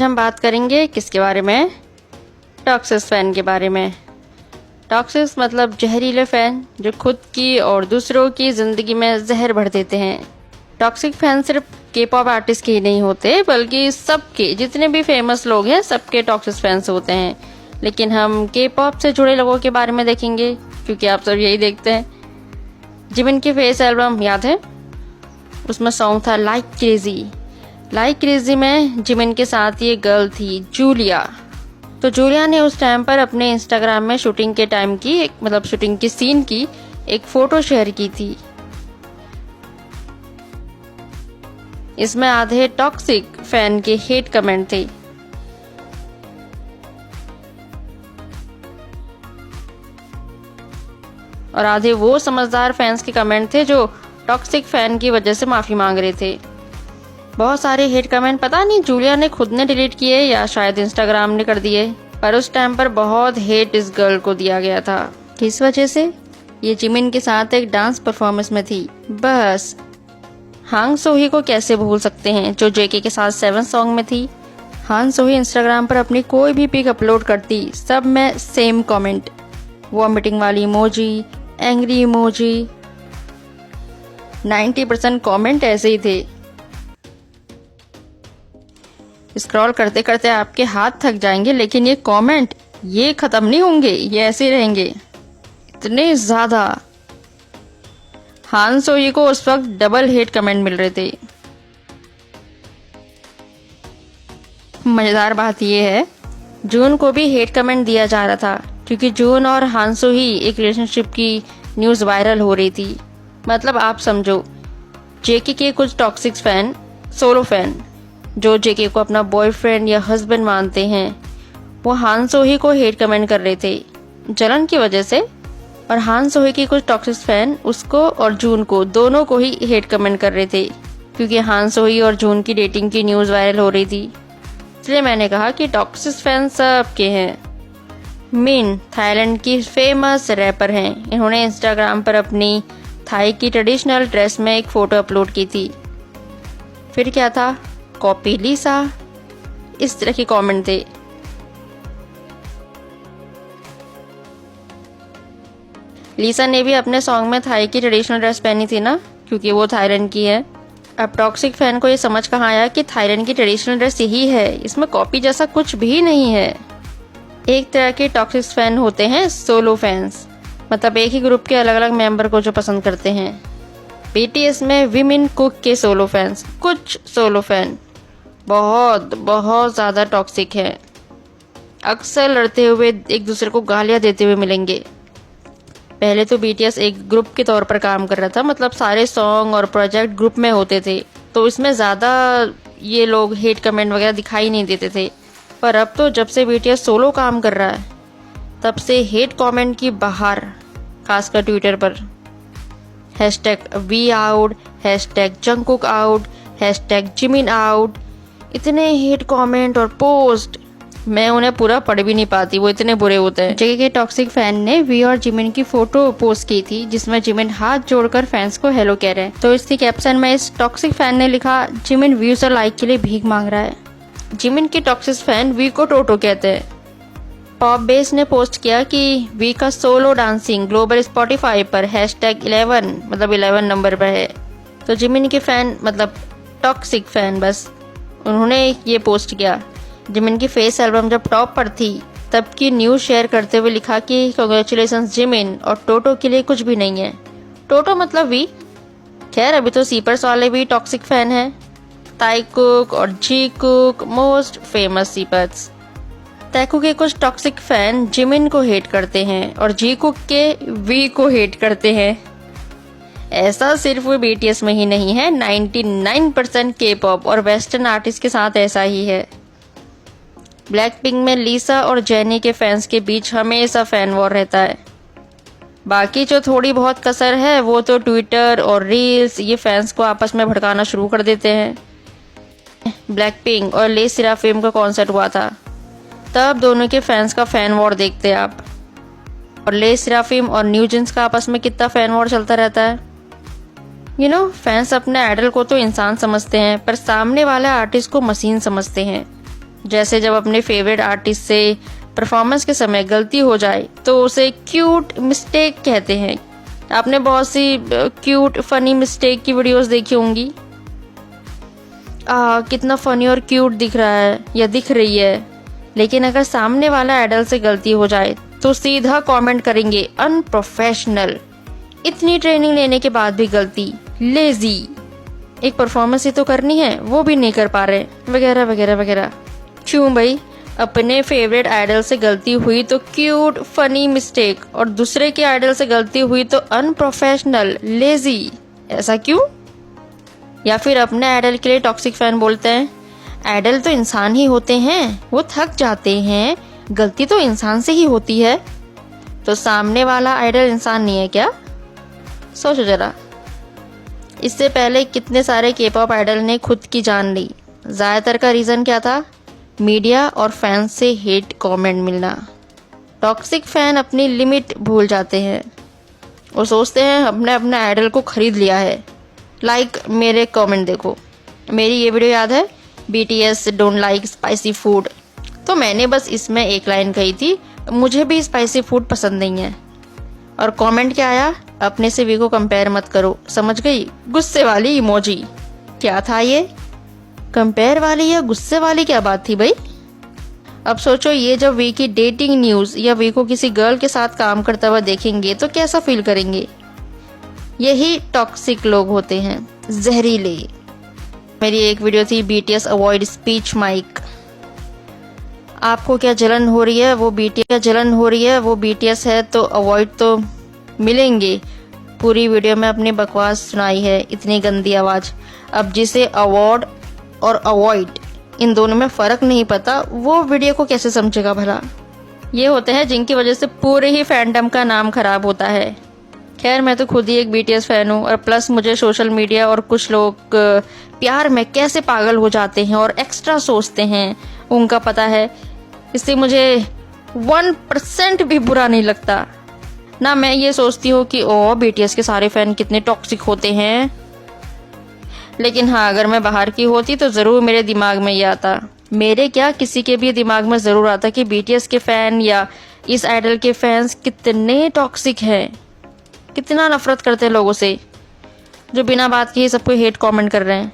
हम बात करेंगे किसके बारे में? टॉक्सिक फैन के बारे में। टॉक्सिक मतलब जहरीले फैन जो खुद की और दूसरों की ज़िंदगी में जहर भर देते हैं। टॉक्सिक फैन सिर्फ के पॉप आर्टिस्ट के ही नहीं होते, बल्कि सबके, जितने भी फेमस लोग हैं सबके टॉक्सिक फैंस होते हैं। लेकिन हम के पॉप से जुड़े लोगों के बारे में देखेंगे, क्योंकि आप सब यही देखते हैं। जिमिन की फेस एल्बम याद है? उसमें सॉन्ग था लाइक क्रेजी। लाइक क्रेजी में जिमिन के साथ ये गर्ल थी जूलिया। तो जूलिया ने उस टाइम पर अपने इंस्टाग्राम में शूटिंग के टाइम की शूटिंग की सीन की एक फोटो शेयर की थी। इसमें आधे टॉक्सिक फैन के हेट कमेंट थे। और आधे वो समझदार फैंस के कमेंट थे जो टॉक्सिक फैन की वजह से माफी मांग रहे थे। बहुत सारे हेट कमेंट पता नहीं जूलिया ने खुद ने डिलीट किए या शायद इंस्टाग्राम ने कर दिए, पर उस टाइम पर बहुत हेट इस गर्ल को दिया गया था। किस वजह से? ये जिमिन के साथ एक डांस परफॉर्मेंस में थी। बस हांग सोही को कैसे भूल सकते हैं, जो जेके के साथ 7 सॉन्ग में थी। हांग सोही इंस्टाग्राम पर अपनी कोई भी पिक अपलोड करती, सब में सेम कमेंट, वॉमिटिंग वाली इमोजी, एंग्री इमोजी, 90% कमेंट ऐसे ही थे। स्क्रॉल करते करते आपके हाथ थक जाएंगे, लेकिन ये कमेंट ये खत्म नहीं होंगे, ये ऐसे रहेंगे, इतने ज्यादा। हान सोही को उस वक्त डबल हेट कमेंट मिल रहे थे। मजेदार बात यह है, जून को भी हेट कमेंट दिया जा रहा था, क्योंकि जून और हान सोही एक रिलेशनशिप की न्यूज वायरल हो रही थी। मतलब आप समझो, जेके के कुछ टॉक्सिक फैन, सोलो फैन जो जेके को अपना बॉयफ्रेंड या हस्बैंड मानते हैं, वो हान सोही को हेट कमेंट कर रहे थे जलन की वजह से। और हान सोही की कुछ टॉक्सिक फैन उसको और जून को, दोनों को ही हेट कमेंट कर रहे थे, क्योंकि हान सोही और जून की डेटिंग की न्यूज वायरल हो रही थी। इसलिए मैंने कहा कि टॉक्सिक फैन सबके हैं। मिन थाईलैंड की फेमस रैपर हैं। इन्होंने इंस्टाग्राम पर अपनी थाई की ट्रेडिशनल ड्रेस में एक फोटो अपलोड की थी। फिर क्या था? कॉपी लीसा, इस तरह के कमेंट थे। लीसा ने भी अपने सॉन्ग में थाई की ट्रेडिशनल ड्रेस पहनी थी ना, क्योंकि वो थाईलैंड की है। अब टॉक्सिक फैन को ये समझ कहाँ आया कि थाईलैंड की ट्रेडिशनल ड्रेस यही है, इसमें कॉपी जैसा कुछ भी नहीं है। एक तरह के टॉक्सिक फैन होते हैं सोलो फैंस, मतलब एक ही ग्रुप के अलग अलग मेंबर को जो पसंद करते हैं। बीटीएस में विमेन कुक के सोलो फैंस, कुछ सोलो फैन बहुत बहुत ज्यादा टॉक्सिक है। अक्सर लड़ते हुए, एक दूसरे को गालियां देते हुए मिलेंगे। पहले तो बीटीएस एक ग्रुप के तौर पर काम कर रहा था, मतलब सारे सॉन्ग और प्रोजेक्ट ग्रुप में होते थे, तो इसमें ज्यादा ये लोग हेट कमेंट वगैरह दिखाई नहीं देते थे। पर अब तो जब से बीटीएस सोलो काम कर रहा है, तब से हेट कमेंट की बहार, खासकर ट्विटर पर। #V out, #Jungkook out, #Jimin out, इतने हेट कमेंट और पोस्ट, मैं उन्हें पूरा पढ़ भी नहीं पाती, वो इतने बुरे होते हैं। जेके के टॉक्सिक फैन ने वी और जिमिन की फोटो पोस्ट की थी, जिसमें जिमिन हाथ जोड़कर फैंस को हेलो कह रहे हैं। तो इसकी कैप्शन में इस टॉक्सिक फैन ने लिखा, जिमिन व्यूज और लाइक के लिए भीख मांग रहा है। जिमिन के टॉक्सिक फैन वी को टोटो कहते हैं। पॉप बेस ने पोस्ट किया कि वी का सोलो डांसिंग ग्लोबल स्पॉटिफाई पर #11 मतलब 11 नंबर पर है। तो जिमिन के फैन मतलब टॉक्सिक फैन, बस उन्होंने ये पोस्ट किया। जिमिन की फेस एल्बम जब टॉप पर थी, तब की न्यूज शेयर करते हुए लिखा कि कांग्रेचुलेशंस जिमिन, और टोटो के लिए कुछ भी नहीं है। टोटो मतलब वी। खैर, अभी तो सीपर्स वाले भी टॉक्सिक फैन हैं। ताई कुक और जी कुक मोस्ट फेमस सीपर्स। तैकू के कुछ टॉक्सिक फैन जिमिन को हेट करते हैं और जी कुक के वी को हेट करते हैं। ऐसा सिर्फ बीटीएस में ही नहीं है, 99% के पॉप और वेस्टर्न आर्टिस्ट के साथ ऐसा ही है। ब्लैक पिंक में लीसा और जेनी के फैंस के बीच हमेशा फैन वॉर रहता है। बाकी जो थोड़ी बहुत कसर है, वो तो ट्विटर और रील्स ये फैंस को आपस में भड़काना शुरू कर देते हैं। ब्लैक पिंक और ले सेराफिम का कॉन्सर्ट हुआ था, तब दोनों के फैंस का फैन वॉर देखते आप। और ले सेराफिम और न्यू जींस का आपस में कितना फैन वॉर चलता रहता है। फैंस अपने आइडल को तो इंसान समझते हैं, पर सामने वाले आर्टिस्ट को मशीन समझते हैं। जैसे जब अपने फेवरेट आर्टिस्ट से परफॉर्मेंस के समय गलती हो जाए तो उसे क्यूट मिस्टेक कहते हैं। आपने बहुत सी क्यूट फनी मिस्टेक की वीडियोस देखी होंगी। कितना फनी और क्यूट दिख रहा है या दिख रही है, लेकिन अगर सामने वाला आइडल से गलती हो जाए तो सीधा कमेंट करेंगे अनप्रोफेशनल, इतनी ट्रेनिंग लेने के बाद भी गलती, लेजी, एक परफॉर्मेंस ही तो करनी है वो भी नहीं कर पा रहे, वगैरह वगैरह वगैरह। क्यों भाई, अपने फेवरेट आइडल से गलती हुई तो क्यूट फनी मिस्टेक, और दूसरे के आइडल से गलती हुई तो अनप्रोफेशनल, लेजी, ऐसा क्यों? या फिर अपने आइडल के लिए टॉक्सिक फैन बोलते हैं आइडल तो इंसान ही होते हैं, वो थक जाते हैं, गलती तो इंसान से ही होती है। तो सामने वाला आइडल इंसान नहीं है क्या? सोचो जरा। इससे पहले कितने सारे के पॉप आइडल ने खुद की जान ली। ज़्यादातर का रीज़न क्या था? मीडिया और फैंस से हेट कमेंट मिलना। टॉक्सिक फैन अपनी लिमिट भूल जाते हैं और सोचते हैं हमने अपने आइडल को खरीद लिया है। लाइक मेरे कमेंट देखो, मेरी ये वीडियो याद है, BTS don't like spicy food, तो मैंने बस इसमें एक लाइन कही थी मुझे भी स्पाइसी फूड पसंद नहीं है, और कमेंट क्या आया? अपने से वी को कंपेयर मत करो। समझ गई? गुस्से वाली इमोजी। क्या था ये? कंपेयर वाली या गुस्से वाली क्या बात थी भाई? अब सोचो, ये जब वी की डेटिंग न्यूज़ या वी को किसी गर्ल के साथ काम करता हुआ देखेंगे तो कैसा फील करेंगे? यही टॉक्सिक लोग होते हैं, जहरीले। मेरी एक वीडियो थी BTS अवॉइड स्पीच माइक। आपको क्या जलन हो रही है? वो BTS है तो अवॉइड तो मिलेंगे। पूरी वीडियो में अपनी बकवास सुनाई है, इतनी गंदी आवाज़। अब जिसे अवॉर्ड और अवॉइड इन दोनों में फ़र्क नहीं पता, वो वीडियो को कैसे समझेगा भला? ये होते हैं जिनकी वजह से पूरे ही फैंडम का नाम खराब होता है। खैर, मैं तो खुद ही एक BTS फैन हूँ, और प्लस मुझे सोशल मीडिया और कुछ लोग प्यार में कैसे पागल हो जाते हैं और एक्स्ट्रा सोचते हैं उनका पता है। इससे मुझे 1% भी बुरा नहीं लगता। ना मैं ये सोचती हूँ कि BTS के सारे फैन कितने टॉक्सिक होते हैं। लेकिन हाँ, अगर मैं बाहर की होती तो ज़रूर मेरे दिमाग में ये आता, मेरे क्या किसी के भी दिमाग में ज़रूर आता कि BTS के फ़ैन या इस आइडल के फैंस कितने टॉक्सिक हैं, कितना नफरत करते हैं लोगों से, जो बिना बात के ही सबको हेट कमेंट कर रहे हैं।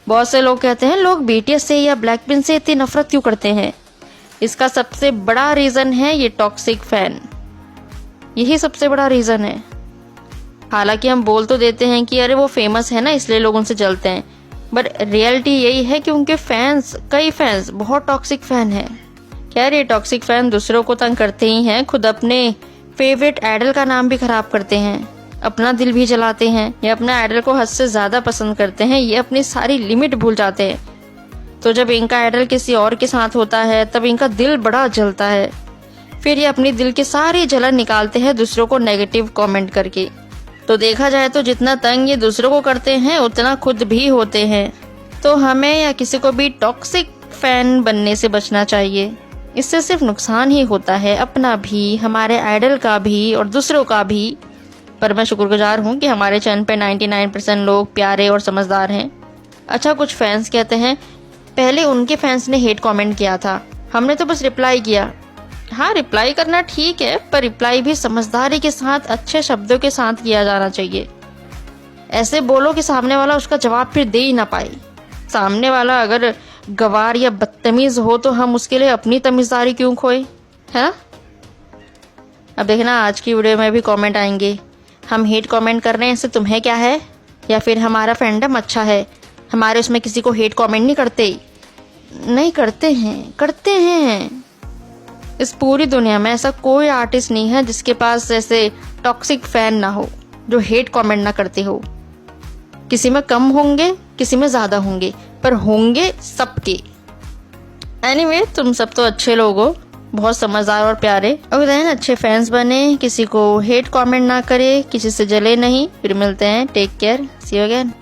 बहुत से लोग कहते हैं लोग BTS से या ब्लैकपिंक से इतनी नफरत क्यों करते हैं? इसका सबसे बड़ा रीज़न है ये टॉक्सिक फैन। यही सबसे बड़ा रीज़न है। हालांकि हम बोल तो देते हैं कि अरे वो फेमस है ना इसलिए लोग उनसे जलते हैं, बट रियलिटी यही है कि उनके फैंस, कई फैंस बहुत टॉक्सिक फैन हैं। खैर, ये टॉक्सिक फैन दूसरों को तंग करते ही हैं, खुद अपने फेवरेट आइडल का नाम भी खराब करते हैं, अपना दिल भी जलाते हैं, या अपने आइडल को हद से ज़्यादा पसंद करते हैं, ये अपनी सारी लिमिट भूल जाते हैं। तो जब इनका आइडल किसी और के साथ होता है तब इनका दिल बड़ा जलता है, फिर ये अपनी दिल की सारी जलन निकालते हैं दूसरों को नेगेटिव कमेंट करके। तो देखा जाए तो जितना तंग ये दूसरों को करते हैं उतना खुद भी होते हैं। तो हमें या किसी को भी टॉक्सिक फैन बनने से बचना चाहिए। इससे सिर्फ नुकसान ही होता है, अपना भी, हमारे आइडल का भी और दूसरों का भी। पर मैं शुक्रगुजार हूँ कि हमारे चैनल पे 99% लोग प्यारे और समझदार हैं। अच्छा, कुछ फैंस कहते हैं पहले उनके फैंस ने हेट कमेंट किया था, हमने तो बस रिप्लाई किया। हाँ, रिप्लाई करना ठीक है, पर रिप्लाई भी समझदारी के साथ, अच्छे शब्दों के साथ किया जाना चाहिए। ऐसे बोलो कि सामने वाला उसका जवाब फिर दे ही ना पाए। सामने वाला अगर गवार या बदतमीज़ हो तो हम उसके लिए अपनी तमीज़दारी क्यों खोए, है ना? अब देखना, आज की वीडियो में भी कमेंट आएंगे, हम हेट कमेंट कर रहे हैं इससे तुम्हें क्या है, या फिर हमारा फैंडम अच्छा है, हमारे उसमें किसी को हेट कमेंट नहीं करते। नहीं करते हैं, करते हैं। इस पूरी दुनिया में ऐसा कोई आर्टिस्ट नहीं है जिसके पास ऐसे टॉक्सिक फैन ना हो, जो हेट कमेंट ना करते हो। किसी में कम होंगे, किसी में ज़्यादा होंगे, पर होंगे सबके। एनीवे, तुम सब तो अच्छे लोग हो, बहुत समझदार और प्यारे। और अच्छे फैंस बने, किसी को हेट कमेंट ना करे, किसी से जले नहीं। फिर मिलते हैं, take care, see you again.